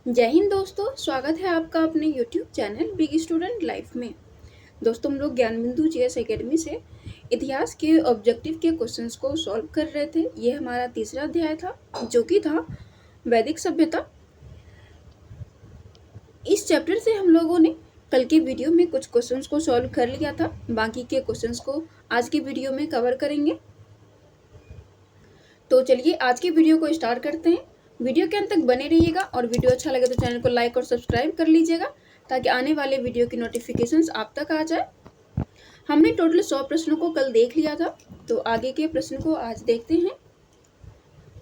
जय हिंद दोस्तों, स्वागत है आपका अपने YouTube channel big student life में। दोस्तों, हम लोग ज्ञान बिंदु जीएस एकेडमी से इतिहास के ऑब्जेक्टिव के क्वेश्चंस को सॉल्व कर रहे थे। ये हमारा तीसरा अध्याय था जो कि था वैदिक सभ्यता। इस चैप्टर से हम लोगों ने कल के वीडियो में कुछ क्वेश्चंस को सॉल्व कर लिया था। बाकी के क्वेश्चंस को आज की वीडियो में कवर करेंगे। तो चलिए आज की वीडियो को स्टार्ट करते हैं। वीडियो के अंत तक बने रहिएगा और वीडियो अच्छा लगे तो चैनल को लाइक और सब्सक्राइब कर लीजिएगा ताकि आने वाले वीडियो की नोटिफिकेशंस आप तक आ जाए। हमने टोटल 100 प्रश्नों को कल देख लिया था, तो आगे के प्रश्न को आज देखते हैं।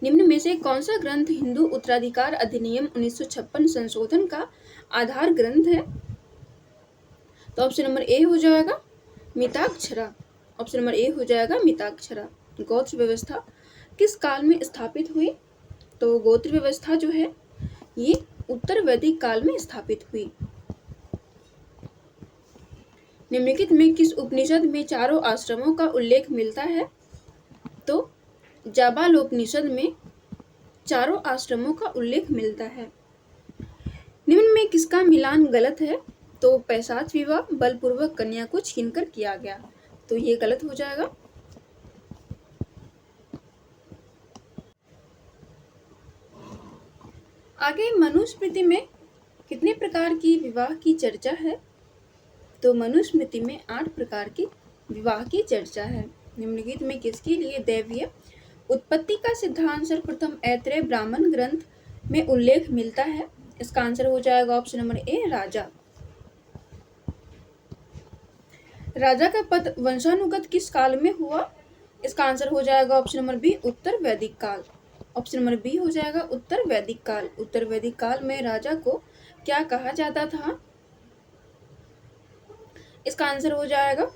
निम्न में से कौन सा ग्रंथ हिंदू उत्तराधिकार अधिनियम 1956 संशोधन का आधार ग्रंथ है? तो ऑप्शन नंबर ए हो जाएगा मिताक्षरा। ऑप्शन नंबर ए हो जाएगा मिताक्षरा। गोत्र व्यवस्था किस काल में स्थापित हुई? तो गोत्र व्यवस्था जो है ये उत्तर वैदिक काल में स्थापित हुई। निम्नलिखित में किस उपनिषद में चारों आश्रमों का उल्लेख मिलता है? तो जाबालोपनिषद में चारों आश्रमों का उल्लेख मिलता है। निम्न में किसका मिलान गलत है? तो पैशाच विवाह बलपूर्वक कन्या को छीनकर किया गया, तो ये गलत हो जाएगा। आगे मनुस्मृति में कितने प्रकार की विवाह की चर्चा है? तो मनुस्मृति में 8 प्रकार की विवाह की चर्चा है। निम्नलिखित में किसके लिए दैवीय उत्पत्ति का सिद्धांत सर्वप्रथम ऐत्रेय ब्राह्मण ग्रंथ में उल्लेख मिलता है? इसका आंसर हो जाएगा ऑप्शन नंबर ए राजा। राजा का पद वंशानुगत किस काल में हुआ? इसका आंसर हो जाएगा ऑप्शन नंबर बी उत्तर वैदिक काल। ऑप्शन नंबर बी हो जाएगा उत्तर वैदिक काल। उत्तर वैदिक काल में राजा को क्या कहा जाता था? इसका आंसर हो जाएगा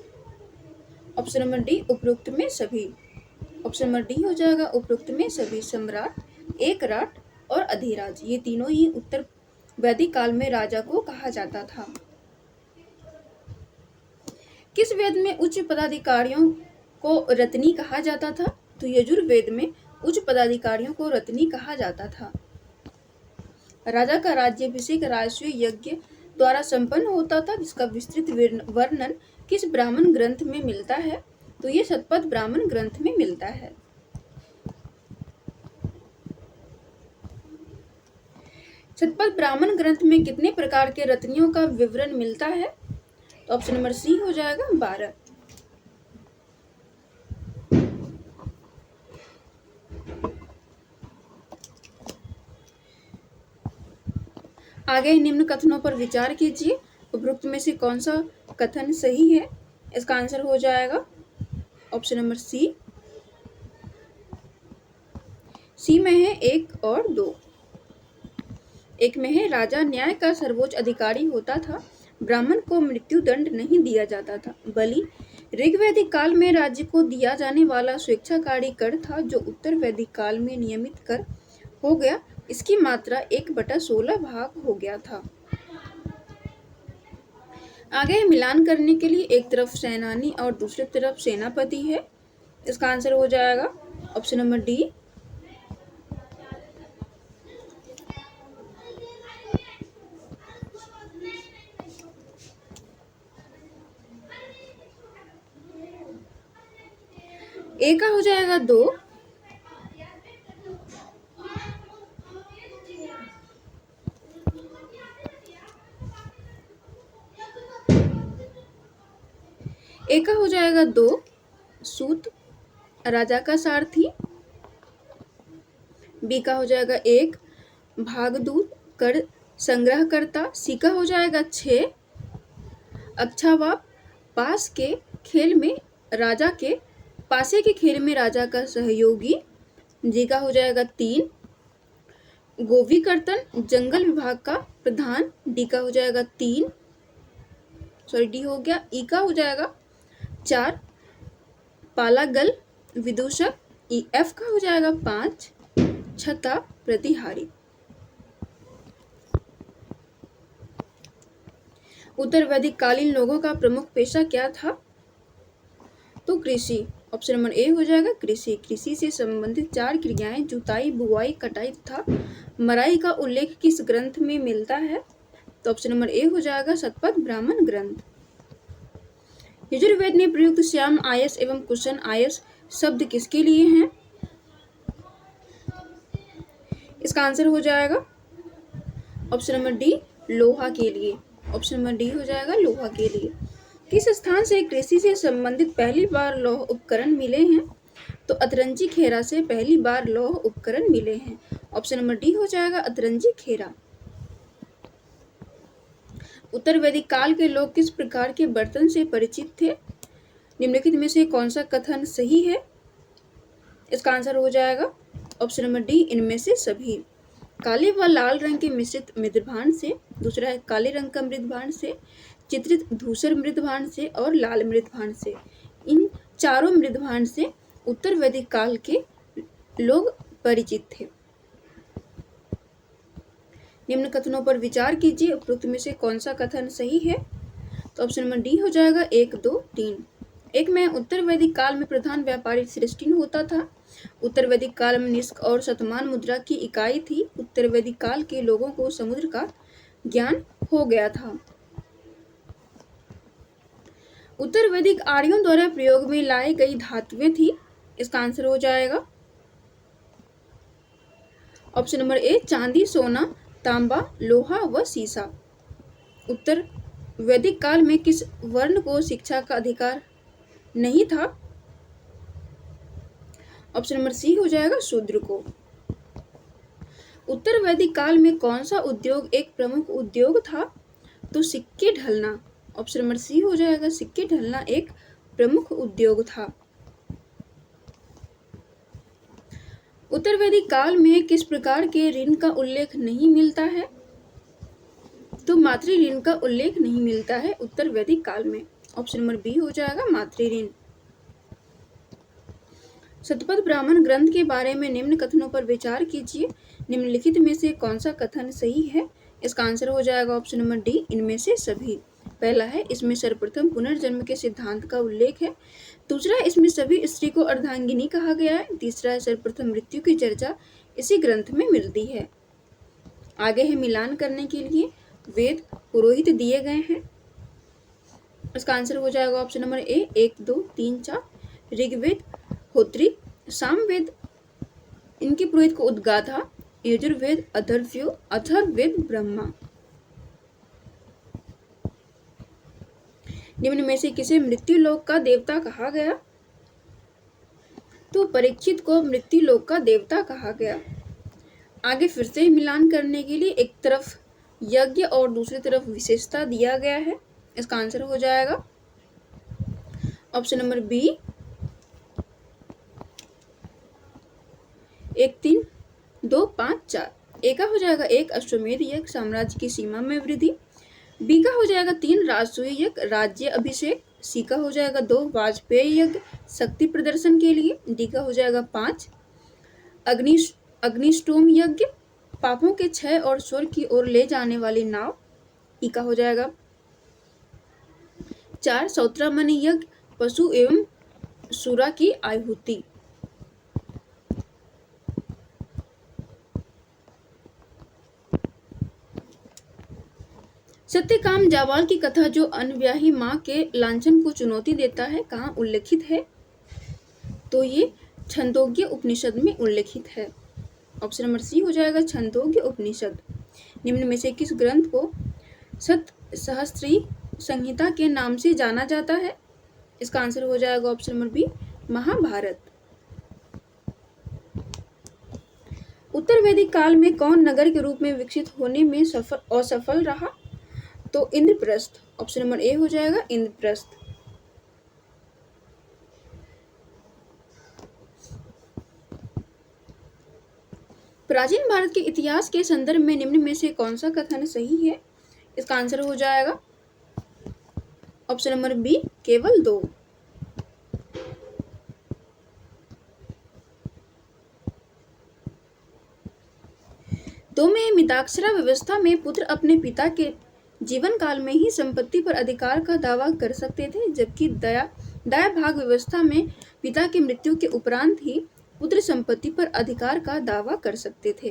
ऑप्शन नंबर डी उपरोक्त में सभी। ऑप्शन नंबर डी हो जाएगा उपरोक्त में सभी। सम्राट, एकराट और अधिराज, ये तीनों ही उत्तर वैदिक काल में राजा को कहा जाता था। किस वेद में उच्च पदाधिकारियों को रत्नी कहा जाता था? तो यजुर्वेद में उच्च पदाधिकारियों को रत्नी कहा जाता था। राजा का राज्याभिषेक राजसूय यज्ञ द्वारा संपन्न होता था, जिसका विस्तृत वर्णन किस ब्राह्मण ग्रंथ में मिलता है? तो ये शतपथ ब्राह्मण ग्रंथ में मिलता है। शतपथ ब्राह्मण ग्रंथ में कितने प्रकार के रत्नियों का विवरण मिलता है? तो ऑप्शन नंबर सी हो जाएगा 12। आगे निम्न कथनों पर विचार कीजिए। उपरोक्त में से कौन सा कथन सही है? इसका आंसर हो जाएगा ऑप्शन नंबर सी। सी में है 1 और 2। 1 में है राजा न्याय का सर्वोच्च अधिकारी होता था, ब्राह्मण को मृत्यु दंड नहीं दिया जाता था। बलि ऋग्वैदिक काल में राज्य को दिया जाने वाला स्वेच्छाकारी कर था, जो उत्तर वैदिक काल में नियमित कर हो गया। इसकी मात्रा 1/16 भाग हो गया था। आगे मिलान करने के लिए एक तरफ सेनानी और दूसरी तरफ सेनापति है। इसका आंसर हो जाएगा ऑप्शन नंबर डी। ए का हो जाएगा 2। ए का हो जाएगा 2 सूत राजा का सारथी। बी का हो जाएगा 1 भागदूत कर संग्रहकर्ता। सी का हो जाएगा 6 अक्षावा पास के खेल में राजा के पासे के खेल में राजा का सहयोगी। जी का हो जाएगा 3 गोविकर्तन जंगल विभाग का प्रधान। डी का हो जाएगा 3 डी हो गया। ई का हो जाएगा 4 पालागल विदूषक। ई एफ का हो जाएगा 5 छता प्रतिहारी। उत्तर वैदिक कालीन लोगों का प्रमुख पेशा क्या था? तो कृषि। ऑप्शन नंबर ए हो जाएगा कृषि। कृषि से संबंधित 4 क्रियाएं जुताई, बुआई, कटाई तथा मराई का उल्लेख किस ग्रंथ में मिलता है? तो ऑप्शन नंबर ए हो जाएगा शतपथ ब्राह्मण ग्रंथ। यजुर्वेद में प्रयुक्त श्याम आयस एवं कुशन आयस शब्द किसके लिए हैं? इसका आंसर हो जाएगा ऑप्शन नंबर डी लोहा के लिए। ऑप्शन नंबर डी हो जाएगा लोहा के लिए। किस स्थान से कृषि से संबंधित पहली बार लौह उपकरण मिले हैं? तो अतरंजी खेरा से पहली बार लौह उपकरण मिले हैं। ऑप्शन नंबर डी हो जाएगा अतरंजी खेरा। उत्तर वैदिक काल के लोग किस प्रकार के बर्तन से परिचित थे? निम्नलिखित में से कौन सा कथन सही है? इसका आंसर हो जाएगा ऑप्शन नंबर डी इनमें से सभी। काले व लाल रंग के मिश्रित मृदभांड से, दूसरा है काले रंग का मृदभांड से, चित्रित धूसर मृदभांड से और लाल मृदभांड से। इन चारों मृदभांड से उत्तर वैदिक काल के लोग परिचित थे। निम्न कथनों पर विचार कीजिए, उपरोक्त में से कौन सा कथन सही है? तो ऑप्शन नंबर डी हो जाएगा 1, 2, 3। एक में उत्तर वैदिक काल में प्रधान व्यापारी सृष्टिन होता था। उत्तर वैदिक काल में निष्क और शतमान मुद्रा की इकाई थी। उत्तर वैदिक काल के लोगों को समुद्र का ज्ञान हो गया था। उत्तर वैदिक आर्यों द्वारा प्रयोग में लाई गई धातुएं थी। इसका आंसर हो जाएगा ऑप्शन नंबर ए चांदी, सोना, तांबा, लोहा व सीसा। उत्तर वैदिक काल में किस वर्ण को शिक्षा का अधिकार नहीं था? ऑप्शन नंबर सी हो जाएगा शूद्र को। उत्तर वैदिक काल में कौन सा उद्योग एक प्रमुख उद्योग था? तो सिक्के ढलना। ऑप्शन नंबर सी हो जाएगा सिक्के ढलना एक प्रमुख उद्योग था। उत्तर वैदिक काल में किस प्रकार के ऋण का उल्लेख नहीं मिलता है? तो मातृ ऋण का उल्लेख नहीं मिलता है उत्तर वैदिक काल में। ऑप्शन नंबर बी हो जाएगा मातृ ऋण। शतपथ ब्राह्मण ग्रंथ के बारे में निम्न कथनों पर विचार कीजिए। निम्नलिखित में से कौन सा कथन सही है? इसका आंसर हो जाएगा ऑप्शन नंबर डी इनमें से सभी। पहला है इसमें सर्वप्रथम पुनर्जन्म के सिद्धांत का उल्लेख है। दूसरा इसमें सभी स्त्री को अर्धांगिनी कहा गया है। तीसरा है सर्वप्रथम मृत्यु की चर्चा इसी ग्रंथ में मिलती है। आगे है मिलान करने के लिए वेद पुरोहित दिए गए हैं। इसका आंसर हो जाएगा ऑप्शन नंबर ए 1, 2, 3, 4। ऋग्वेद होत्री, सामवेद इनके पुरोहित को उद्गाथा, यजुर्वेद अथर्ववेद, अथर्ववेद ब्रह्मा। निम्न में से किसे मृत्यु लोक का देवता कहा गया? तो परीक्षित को मृत्यु लोक का देवता कहा गया। आगे फिर से मिलान करने के लिए एक तरफ यज्ञ और दूसरी तरफ विशेषता दिया गया है। इसका आंसर हो जाएगा ऑप्शन नंबर बी 1, 3, 2, 5, 4। ए का हो जाएगा 1 अश्वमेध यज्ञ, साम्राज्य की सीमा में वृद्धि। बी का हो जाएगा 3 राजसूय यज्ञ, राज्य अभिषेक। सी का हो जाएगा 2 वाजपेयी यज्ञ, शक्ति प्रदर्शन के लिए। डी का हो जाएगा 5 अग्निष्टोम यज्ञ, पापों के क्षय और स्वर्ग की ओर ले जाने वाली नाव। ई का हो जाएगा 4 सौत्रामणि यज्ञ, पशु एवं सुरा की आहुति। सत्यकाम जावाल की कथा जो अनव्याही मां के लांछन को चुनौती देता है कहाँ उल्लेखित है? तो ये छंदोग्य उपनिषद में उल्लेखित है। ऑप्शन नंबर सी हो जाएगा छंदोग्य उपनिषद। निम्न में से किस ग्रंथ को सतसहस्त्री संहिता के नाम से जाना जाता है? इसका आंसर हो जाएगा ऑप्शन नंबर बी महाभारत। उत्तर वैदिक काल में कौन नगर के रूप में विकसित होने में असफल रहा? तो इंद्रप्रस्थ। ऑप्शन नंबर ए हो जाएगा इंद्रप्रस्थ। प्राचीन भारत के इतिहास के संदर्भ में निम्न में से कौन सा कथन सही है? इसका आंसर हो जाएगा ऑप्शन नंबर बी केवल 2। दो में मिताक्षरा व्यवस्था में पुत्र अपने पिता के जीवन काल में ही संपत्ति पर अधिकार का दावा कर सकते थे, जबकि दाया भाग व्यवस्था में पिता की मृत्यु के उपरांत ही पुत्र संपत्ति पर अधिकार का दावा कर सकते थे।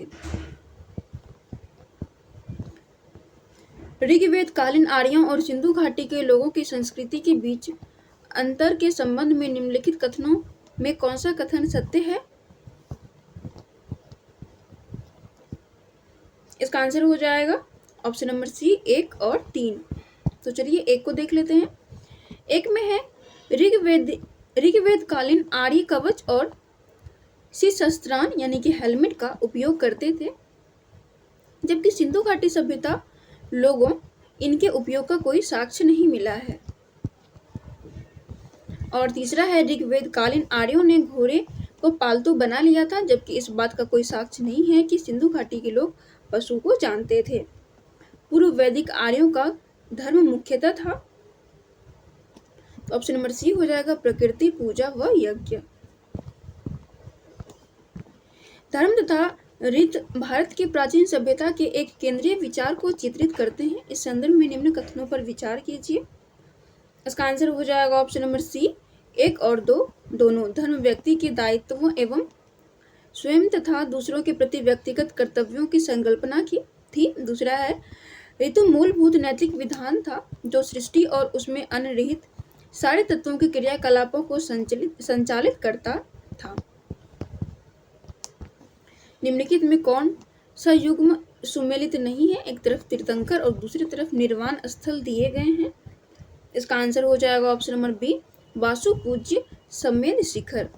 ऋग्वेद कालीन आर्यों और सिंधु घाटी के लोगों की संस्कृति के बीच अंतर के संबंध में निम्नलिखित कथनों में कौन सा कथन सत्य है? इसका आंसर हो जाएगा ऑप्शन नंबर सी 1 और 3। तो चलिए एक को देख लेते हैं। एक में है ऋग्वेद कालीन आर्य कवच और शस्त्रान यानी कि हेलमेट का उपयोग करते थे, जबकि सिंधु घाटी सभ्यता लोगों इनके उपयोग का कोई साक्ष्य नहीं मिला है। और तीसरा है ऋग्वेद कालीन आर्यों ने घोड़े को पालतू बना लिया था, जबकि इस बात का कोई साक्ष्य नहीं है कि सिंधु घाटी के लोग पशु को जानते थे। पूर्व वैदिक आर्यों का धर्म मुख्यतः था। तो ऑप्शन नंबर सी हो जाएगा प्रकृति पूजा व यज्ञ। धर्म तथा रीत भारत की प्राचीन सभ्यता के एक केंद्रीय विचार को चित्रित करते हैं। इस संदर्भ में निम्न कथनों पर विचार कीजिए। इसका आंसर हो जाएगा ऑप्शन नंबर सी 1 और 2 दोनों। धर्म व्यक्ति के दायित्वों एवं स्वयं तथा दूसरों के प्रति व्यक्तिगत कर्तव्यों की संकल्पना की थी। दूसरा है ऋतु मूलभूत नैतिक विधान था जो सृष्टि और उसमें अननिहित सारे तत्वों के क्रियाकलापों को संचालित करता था। निम्नलिखित में कौन सा युग्म सुमेलित नहीं है? एक तरफ तीर्थंकर और दूसरी तरफ निर्वाण स्थल दिए गए हैं। इसका आंसर हो जाएगा ऑप्शन नंबर बी वासु पूज्य समेत शिखर।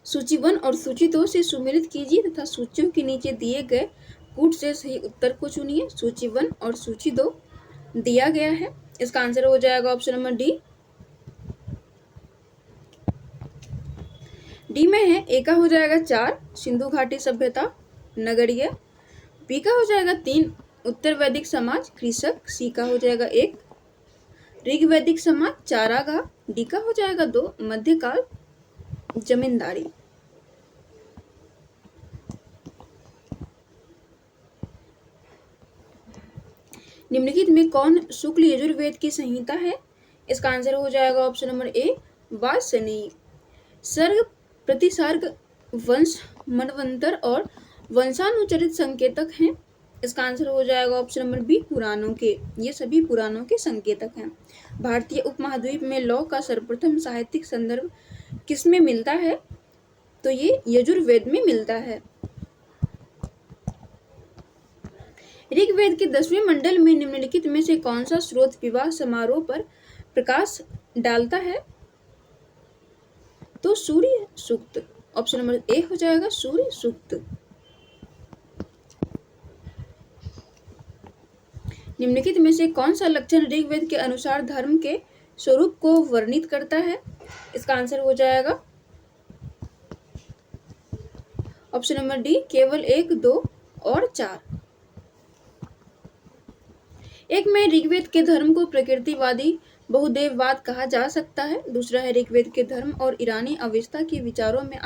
सूची 1 और सूची 2 से सुमेलित कीजिए तथा सूचियों के नीचे दिए गए कूट से सही उत्तर को चुनिए। सूची 1 और सूची 2 दिया गया है। इसका आंसर हो जाएगा ऑप्शन नंबर डी में है। ए का हो जाएगा 4 सिंधु घाटी सभ्यता नगरीय। बी का हो जाएगा 3 उत्तर वैदिक समाज कृषक। सी का हो जाएगा 1 ऋग्वैदिक समाज चारागाह। डी का हो जाएगा 2 मध्यकाल जमींदारी। निम्नलिखित में कौन शुक्ल यजुर्वेद की संहिता है? इसका आंसर हो जाएगा ऑप्शन नंबर ए वासनी। सर्ग प्रतिसर्ग वंश मनवंतर और वंशानुचरित संकेतक हैं। इसका आंसर हो जाएगा ऑप्शन नंबर बी पुराणों के। ये सभी पुराणों के संकेतक हैं। भारतीय उपमहाद्वीप में लौ का सर्वप्रथम साहित्यिक संदर्भ किसमें मिलता है? तो ये यजुर्वेद में मिलता है। ऋग्वेद के 10वें मंडल में निम्नलिखित में से कौन सा स्रोत विवाह समारोह पर प्रकाश डालता है? तो सूर्य सूक्त। ऑप्शन नंबर ए हो जाएगा सूर्य सूक्त। निम्नलिखित में से कौन सा लक्षण ऋग्वेद के अनुसार धर्म के स्वरूप को वर्णित करता है? इसका आंसर हो जाएगा ऑप्शन नंबर डी केवल 1, 2 और 4। एक में ऋग्वेद के धर्म को प्रकृतिवादी बहुदेववाद कहा जा सकता है। दूसरा है ऋग्वेद के धर्म और ईरानी अवस्था के विचारों में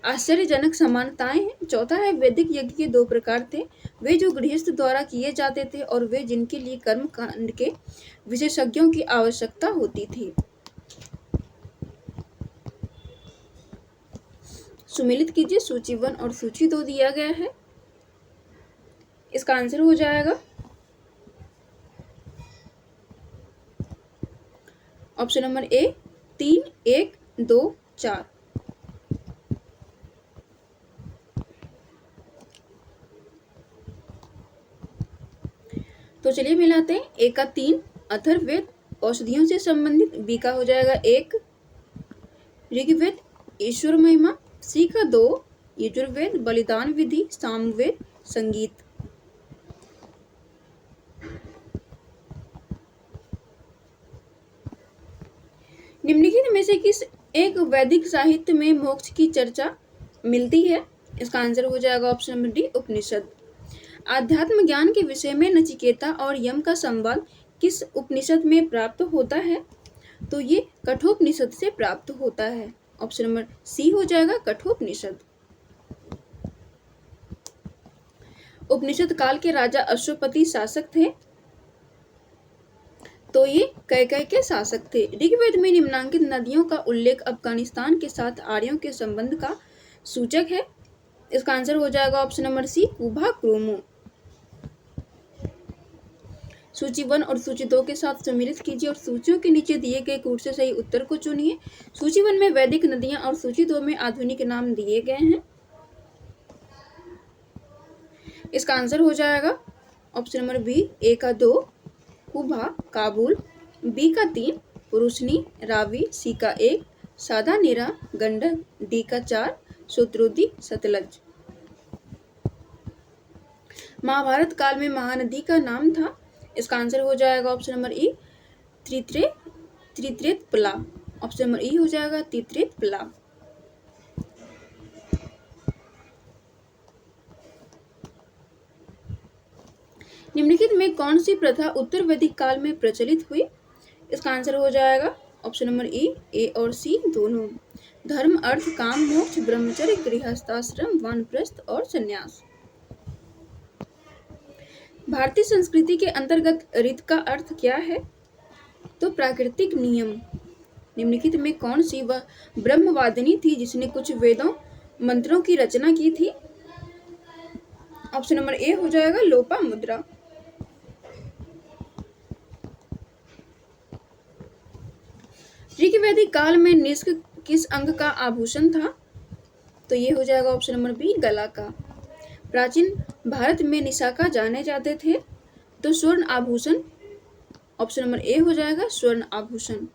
आश्चर्यजनक समानताएं हैं। चौथा है वैदिक यज्ञ के 2 प्रकार थे, वे जो गृहस्थ द्वारा किए जाते थे और वे जिनके लिए कर्म कांड के विशेषज्ञों की आवश्यकता होती थी। सुमेलित कीजिए। सूची 1 और सूची 2 दिया गया है। इसका आंसर हो जाएगा ऑप्शन नंबर ए 3, 1, 2, 4। तो चलिए मिलाते हैं। ए का 3 अथर्ववेद औषधियों से संबंधित। बी का हो जाएगा 1 ऋग्वेद ईश्वर महिमा। सी का 2 यजुर्वेद बलिदान विधि सामवेद संगीत। निम्नलिखित में से किस एक वैदिक साहित्य में मोक्ष की चर्चा मिलती है? इसका आंसर हो जाएगा ऑप्शन नंबर डी उपनिषद। आध्यात्म ज्ञान के विषय में नचिकेता और यम का संवाद किस उपनिषद में प्राप्त होता है? तो ये कठोपनिषद से प्राप्त होता है। ऑप्शन नंबर सी हो जाएगा कठोपनिषद। उपनिषद काल के राजा अश्वपति शासक थे, तो ये कैकेय के शासक थे। ऋग्वेद में निम्नांकित नदियों का उल्लेख अफगानिस्तान के साथ आर्यों के संबंध का सूचक है। इसका आंसर हो जाएगा ऑप्शन नंबर सी, कुभा क्रोमो। सूची 1 और सूची 2 के साथ सम्मिलित कीजिए और सूचियों के नीचे दिए गए कूट से सही उत्तर को चुनिए। सूची 1 में वैदिक नदियां और सूची 2 में आधुनिक नाम दिए गए हैं। इसका आंसर हो जाएगा ऑप्शन नंबर बी, ए का 2 कुभा काबुल, बी का 3 पुरुषनी रावी, सी का 1 सादा नीरा गंडक, डी का 4 शत्रुदी सतलज। महाभारत काल में महानदी का नाम था। इसका आंसर हो जाएगा ऑप्शन नंबर ई, त्रित्रेतपला। ऑप्शन नंबर ई हो जाएगा त्रित्रेतपला। निम्नलिखित में कौन सी प्रथा उत्तर वैदिक काल में प्रचलित हुई? इसका आंसर हो जाएगा ऑप्शन नंबर ई, ए और सी दोनों। धर्म, अर्थ, काम, मोक्ष, ब्रह्मचर्य, गृहस्थाश्रम, वानप्रस्थ और संन्यास। भारतीय संस्कृति के अंतर्गत ऋत का अर्थ क्या है? तो प्राकृतिक नियम। निम्नलिखित में कौन सी वह ब्रह्मवादिनी थी जिसने कुछ वेदों मंत्रों की रचना की थी? ऑप्शन नंबर ए हो जाएगा लोपामुद्रा। ऋग्वैदिक काल में निष्क किस अंग का आभूषण था? तो ये हो जाएगा ऑप्शन नंबर बी, गला का। प्राचीन भारत में निशाका जाने जाते थे, तो स्वर्ण आभूषण। ऑप्शन नंबर ए हो जाएगा स्वर्ण आभूषण।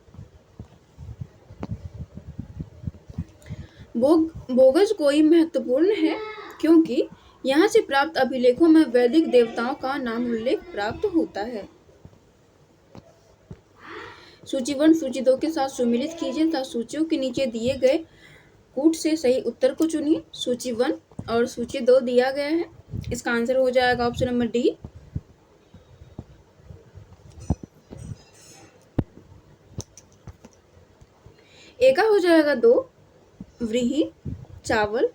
बोगज कोई महत्वपूर्ण है क्योंकि यहाँ से प्राप्त अभिलेखों में वैदिक देवताओं का नाम उल्लेख प्राप्त होता है। सूची 1 सूची 2 के साथ सुमिलित कीजिए तथा सूचियों के नीचे दिए गए कूट से सही उत्तर को चुनिए। सूची 1 और सूची 2 दिया गया है। इसका आंसर हो जाएगा ऑप्शन नंबर डी। ए का हो जाएगा 2 व्रीहि चावल,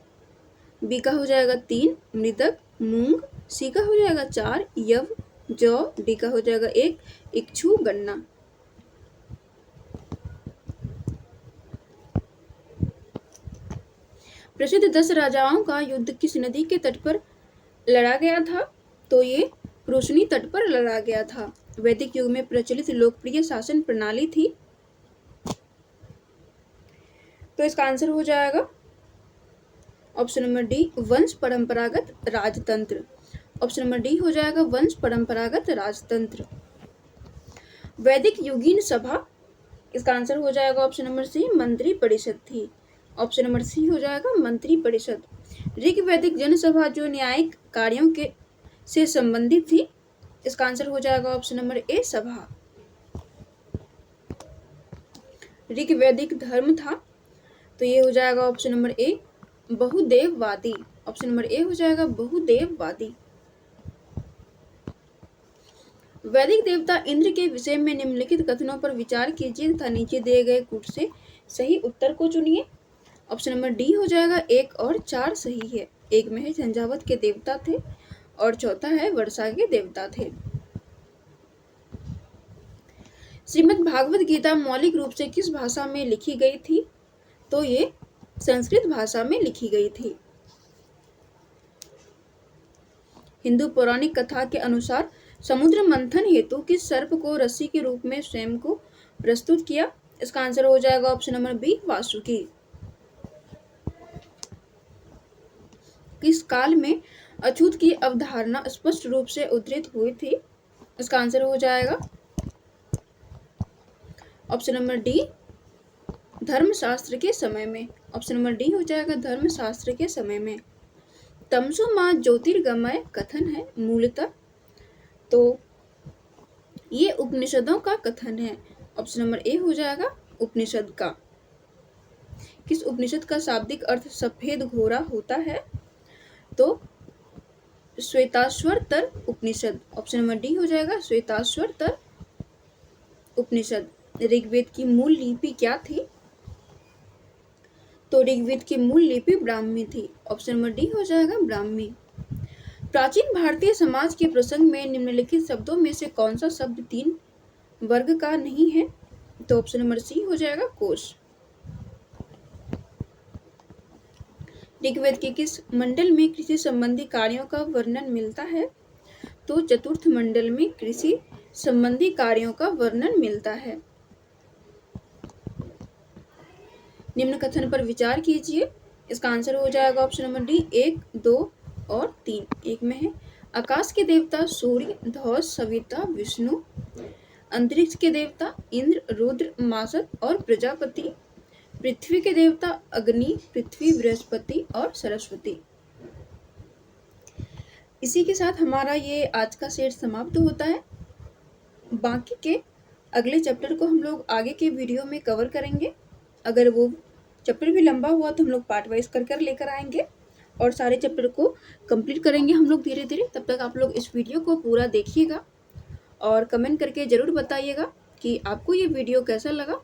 बी का हो जाएगा 3 मृतक मूंग, सी का हो जाएगा 4 यव जौ, डी का हो जाएगा 1 इक्षु गन्ना। प्रसिद्ध 10 राजाओं का युद्ध किस नदी के तट पर लड़ा गया था? तो ये रोशनी तट पर लड़ा गया था। वैदिक युग में प्रचलित लोकप्रिय शासन प्रणाली थी। तो इसका आंसर हो जाएगा ऑप्शन नंबर डी, वंश परंपरागत राजतंत्र। ऑप्शन नंबर डी हो जाएगा वंश परंपरागत राजतंत्र। वैदिक युगीन सभा, इसका आंसर हो जाएगा ऑप्शन नंबर सी, मंत्री परिषद थी। ऑप्शन नंबर सी हो जाएगा मंत्री परिषद। ऋग्वैदिक जनसभा जो न्यायिक कार्यों के से संबंधित थी। इसका आंसर हो जाएगा ऑप्शन नंबर ए, सभा। ऋग्वैदिक धर्म था, तो ये हो जाएगा ऑप्शन नंबर ए, बहुदेववादी। ऑप्शन नंबर ए हो जाएगा बहुदेववादी। वैदिक देवता इंद्र के विषय में निम्नलिखित कथनों पर विचार कीजिए तथा नीचे दिए गए कूट से सही उत्तर को चुनिए। ऑप्शन नंबर डी हो जाएगा 1 और 4 सही है। 1 में है झंझावत के देवता थे और चौथा है वर्षा के देवता थे। श्रीमद् भागवत गीता मौलिक रूप से किस भाषा में लिखी गई थी? तो ये संस्कृत भाषा में लिखी गई थी। हिंदू पौराणिक कथा के अनुसार समुद्र मंथन हेतु किस सर्प को रस्सी के रूप में स्वयं को प्रस्तुत किया? इसका आंसर हो जाएगा ऑप्शन नंबर बी, वासुकी। किस काल में अछूत की अवधारणा स्पष्ट रूप से उद्धृत हुई थी? इसका आंसर हो जाएगा ऑप्शन नंबर डी, धर्मशास्त्र के समय में। ऑप्शन नंबर डी हो जाएगा धर्मशास्त्र के समय में। तमसो मां ज्योतिर्गमय कथन है मूलतः, तो ये उपनिषदों का कथन है। ऑप्शन नंबर ए हो जाएगा उपनिषद का। किस उपनिषद का शाब्दिक अर्थ सफेद घोड़ा होता है? तो श्वेताश्वतर उपनिषद। ऑप्शन नंबर डी हो जाएगा श्वेताश्वतर उपनिषद। ऋग्वेद की मूल लिपि क्या थी? तो ऋग्वेद की मूल लिपि ब्राह्मी थी। ऑप्शन नंबर डी हो जाएगा ब्राह्मी। प्राचीन भारतीय समाज के प्रसंग में निम्नलिखित शब्दों में से कौन सा शब्द 3 वर्ग का नहीं है? तो ऑप्शन नंबर सी हो जाएगा कोश। ऋग्वेद के किस मंडल में कृषि संबंधी कार्यों का वर्णन मिलता है? तो चतुर्थ मंडल में कृषि संबंधी कार्यों का वर्णन मिलता है। निम्न कथन पर विचार कीजिए। इसका आंसर हो जाएगा ऑप्शन नंबर डी 1, 2 और 3। एक में है आकाश के देवता सूर्य, ध्वज, सविता, विष्णु। अंतरिक्ष के देवता इंद्र, रुद्र, मासत और प्रजापति। पृथ्वी के देवता अग्नि, पृथ्वी, बृहस्पति और सरस्वती। इसी के साथ हमारा ये आज का सेट समाप्त होता है। बाकी के अगले चैप्टर को हम लोग आगे के वीडियो में कवर करेंगे। अगर वो चैप्टर भी लंबा हुआ तो हम लोग पार्ट वाइज कर लेकर आएंगे और सारे चैप्टर को कंप्लीट करेंगे हम लोग धीरे धीरे। तब तक आप लोग इस वीडियो को पूरा देखिएगा और कमेंट करके ज़रूर बताइएगा कि आपको ये वीडियो कैसा लगा।